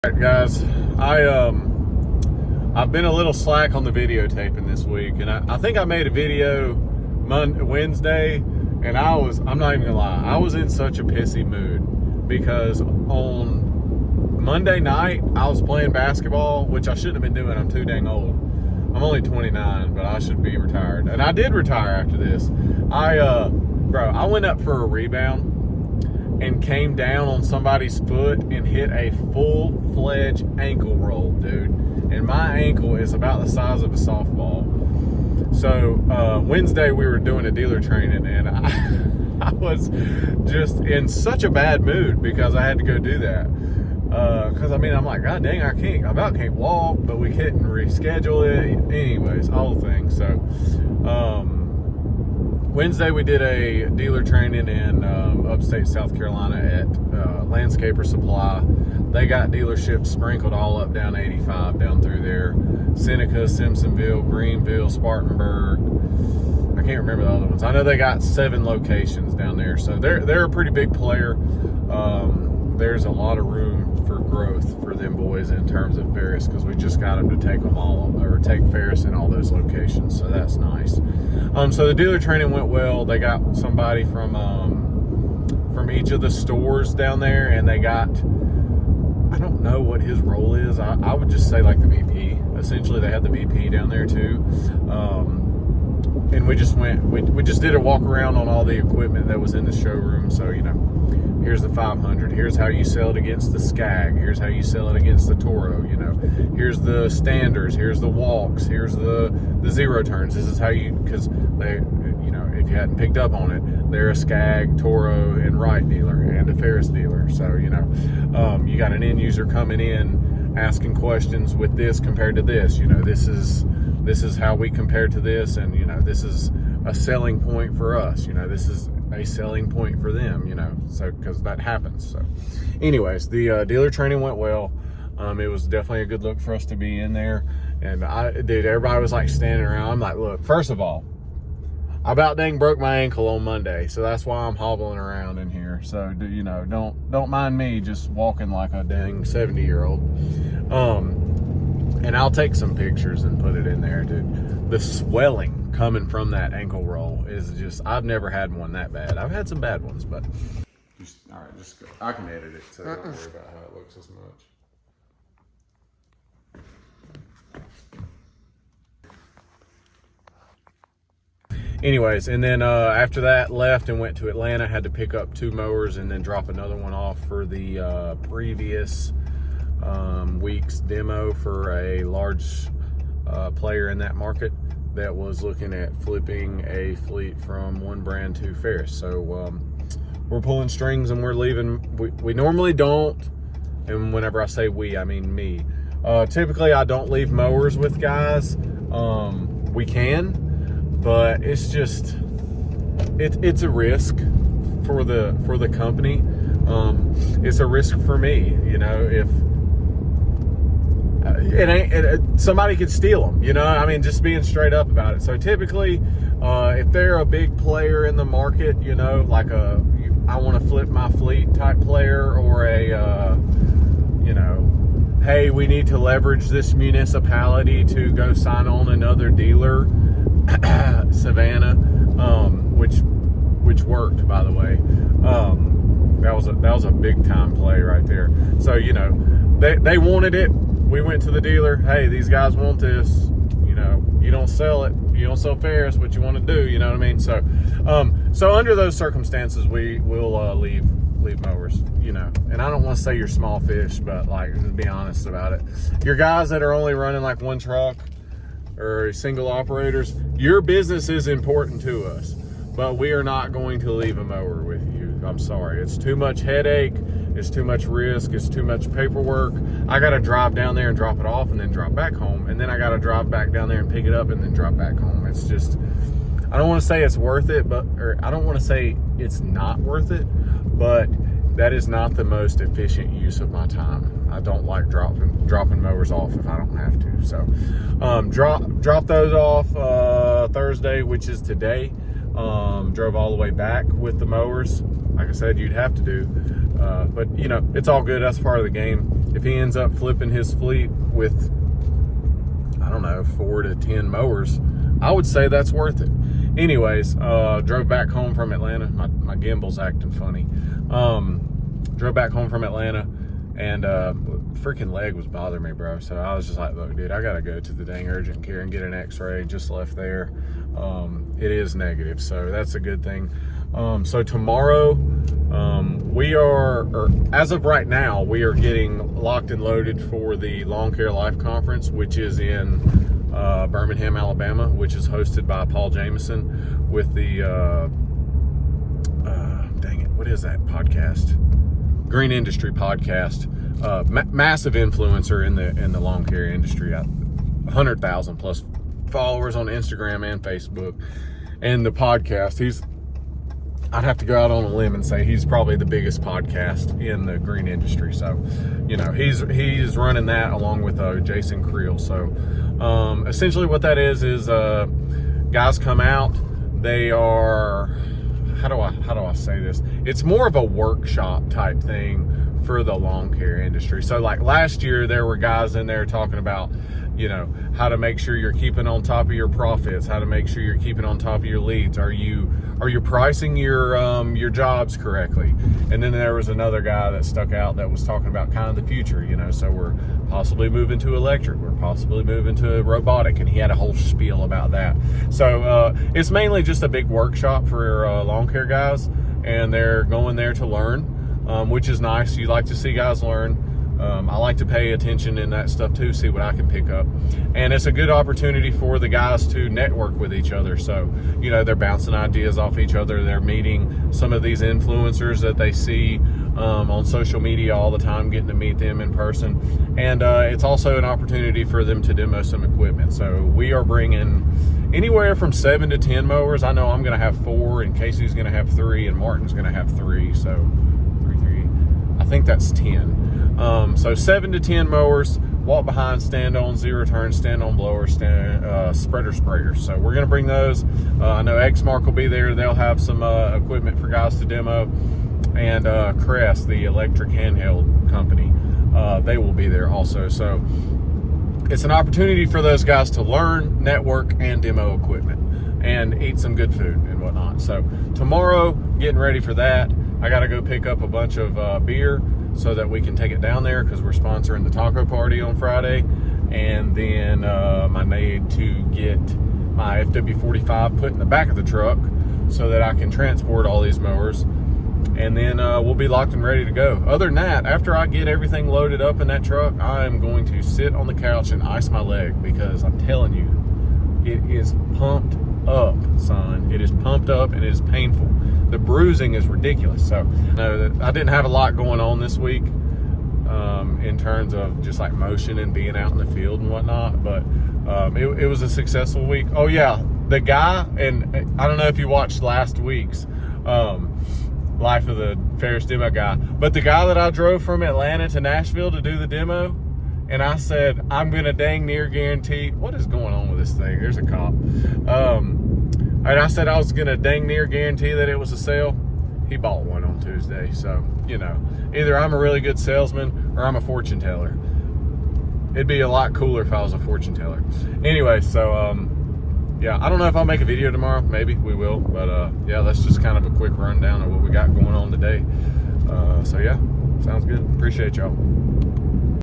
All right, guys, I've been a little slack on the videotaping this week, and I think I made a video Wednesday, and I'm not even gonna lie, I was in such a pissy mood because on Monday night I was playing basketball, which I shouldn't have been doing. I'm too dang old. I'm only 29, but I should be retired, and I did retire after this. I went up for a rebound and came down on somebody's foot and hit a full-fledged ankle roll, dude. And my ankle is about the size of a softball. So Wednesday we were doing a dealer training, and I was just in such a bad mood because I had to go do that. Because I'm like, God dang, I about can't walk, but we couldn't reschedule it. Anyways, all the things. So Wednesday we did a dealer training in upstate South Carolina at Landscaper Supply. They got dealerships sprinkled all up down 85 down through there. Seneca, Simpsonville, Greenville, Spartanburg. I can't remember the other ones. I know they got 7 locations down there, so they're a pretty big player. There's a lot of room for growth for them boys in terms of Ferris, because we just got them to take Ferris in all those locations, so that's nice. So the dealer training went well. They got somebody from each of the stores down there, and they got, I don't know what his role is. I would just say like the VP. Essentially, they had the VP down there too. And we just did a walk around on all the equipment that was in the showroom. So, here's the 500. Here's how you sell it against the Skag. Here's how you sell it against the Toro. Here's the standards. Here's the walks. Here's the zero turns. This is how because they, if you hadn't picked up on it, they're a Skag, Toro, and Wright dealer and a Ferris dealer. So, you got an end user coming in asking questions with this compared to this. This is how we compare to this, and this is a selling point for us. This is a selling point for them. So because that happens. So, anyways, the dealer training went well. It was definitely a good look for us to be in there, and everybody was like standing around. I'm like, look, first of all, I about dang broke my ankle on Monday, so that's why I'm hobbling around in here. So don't mind me just walking like a dang 70-year-old. And I'll take some pictures and put it in there, dude. The swelling coming from that ankle roll is just, I've never had one that bad. I've had some bad ones, but all right, just go. I can edit it, so don't worry about how it looks as much. Anyways, and then after that, left and went to Atlanta. Had to pick up 2 mowers and then drop another one off for the previous week's demo for a large player in that market that was looking at flipping a fleet from one brand to Ferris. So we're pulling strings and we're leaving. We normally don't, and whenever I say we, I mean me. Typically I don't leave mowers with guys. We can, but it's just it's a risk for the company. It's a risk for me, if somebody could steal them, just being straight up about it. So typically, if they're a big player in the market, like I want to flip my fleet type player, or hey, we need to leverage this municipality to go sign on another dealer, Savannah, which worked, by the way. That was a big time play right there. So they wanted it. We went to the dealer. Hey, these guys want this. You don't sell it. You don't sell Ferris. What you want to do? You know what I mean? So, so under those circumstances, we will leave mowers. And I don't want to say you're small fish, but just be honest about it. Your guys that are only running like one truck or single operators, your business is important to us, but we are not going to leave a mower with you. I'm sorry. It's too much headache. It's too much risk. It's too much paperwork. I got to drive down there and drop it off and then drop back home. And then I got to drive back down there and pick it up and then drop back home. It's just, I don't want to say it's worth it, or I don't want to say it's not worth it, but that is not the most efficient use of my time. I don't like dropping mowers off if I don't have to. So drop those off Thursday, which is today. Drove all the way back with the mowers. Like I said, you'd have to do. But, it's all good. That's part of the game. if he ends up flipping his fleet with, I don't know, 4 to 10 mowers, I would say that's worth it. Anyways, drove back home from Atlanta. My gimbal's acting funny. Drove back home from Atlanta, and freaking leg was bothering me, bro. So I was just like, look, dude, I gotta go to the dang urgent care and get an x-ray. Just left there. It is negative, so that's a good thing. So tomorrow, we are, or as of right now, we are getting locked and loaded for the Lawn Care Life Conference, which is in Birmingham, Alabama, which is hosted by Paul Jameson with the dang it, what is that podcast? Green Industry Podcast. Massive influencer in the lawn care industry. 100,000 plus followers on Instagram and Facebook. And the podcast, I'd have to go out on a limb and say he's probably the biggest podcast in the green industry. So, you know, he's running that along with Jason Creel. So, essentially what that is guys come out. They are, how do I say this? It's more of a workshop type thing for the lawn care industry. So like last year, there were guys in there talking about, you know, how to make sure you're keeping on top of your profits, how to make sure you're keeping on top of your leads. Are you pricing your jobs correctly? And then there was another guy that stuck out that was talking about kind of the future, you know, so we're possibly moving to electric, we're possibly moving to robotic, and he had a whole spiel about that. So it's mainly just a big workshop for lawn care guys, and they're going there to learn, which is nice. You like to see guys learn. I like to pay attention in that stuff too, see what I can pick up. And it's a good opportunity for the guys to network with each other. So, you know, they're bouncing ideas off each other. They're meeting some of these influencers that they see on social media all the time, getting to meet them in person. And it's also an opportunity for them to demo some equipment. So we are bringing anywhere from 7 to 10 mowers. I know I'm going to have 4, and Casey's going to have 3, and Martin's going to have 3. So 3. I think that's 10. So 7 to 10 mowers, walk behind, stand on, zero turn, stand on blower, spreader sprayers. So we're going to bring those. I know Exmark will be there. They'll have some equipment for guys to demo. And Crest, the electric handheld company, they will be there also. So it's an opportunity for those guys to learn, network, and demo equipment, and eat some good food and whatnot. So tomorrow, getting ready for that. I got to go pick up a bunch of beer so that we can take it down there, because we're sponsoring the taco party on Friday. And then I need to get my FW45 put in the back of the truck so that I can transport all these mowers. And then we'll be locked and ready to go. Other than that, after I get everything loaded up in that truck, I am going to sit on the couch and ice my leg, because I'm telling you, it is pumped up, son. It is pumped up and it is painful. The bruising is ridiculous. So I didn't have a lot going on this week in terms of just like motion and being out in the field and whatnot, but it was a successful week. Oh yeah, the guy, and I don't know if you watched last week's Life of the Ferris demo guy, but the guy that I drove from Atlanta to Nashville to do the demo, and I said, I'm gonna dang near guarantee, what is going on with this thing? There's a cop. And I said I was gonna dang near guarantee that it was a sale. He bought one on Tuesday. So, you know, either I'm a really good salesman or I'm a fortune teller. It'd be a lot cooler if I was a fortune teller. Anyway, so yeah, I don't know if I'll make a video tomorrow. Maybe we will, but yeah, that's just kind of a quick rundown of what we got going on today. So yeah, sounds good. Appreciate y'all.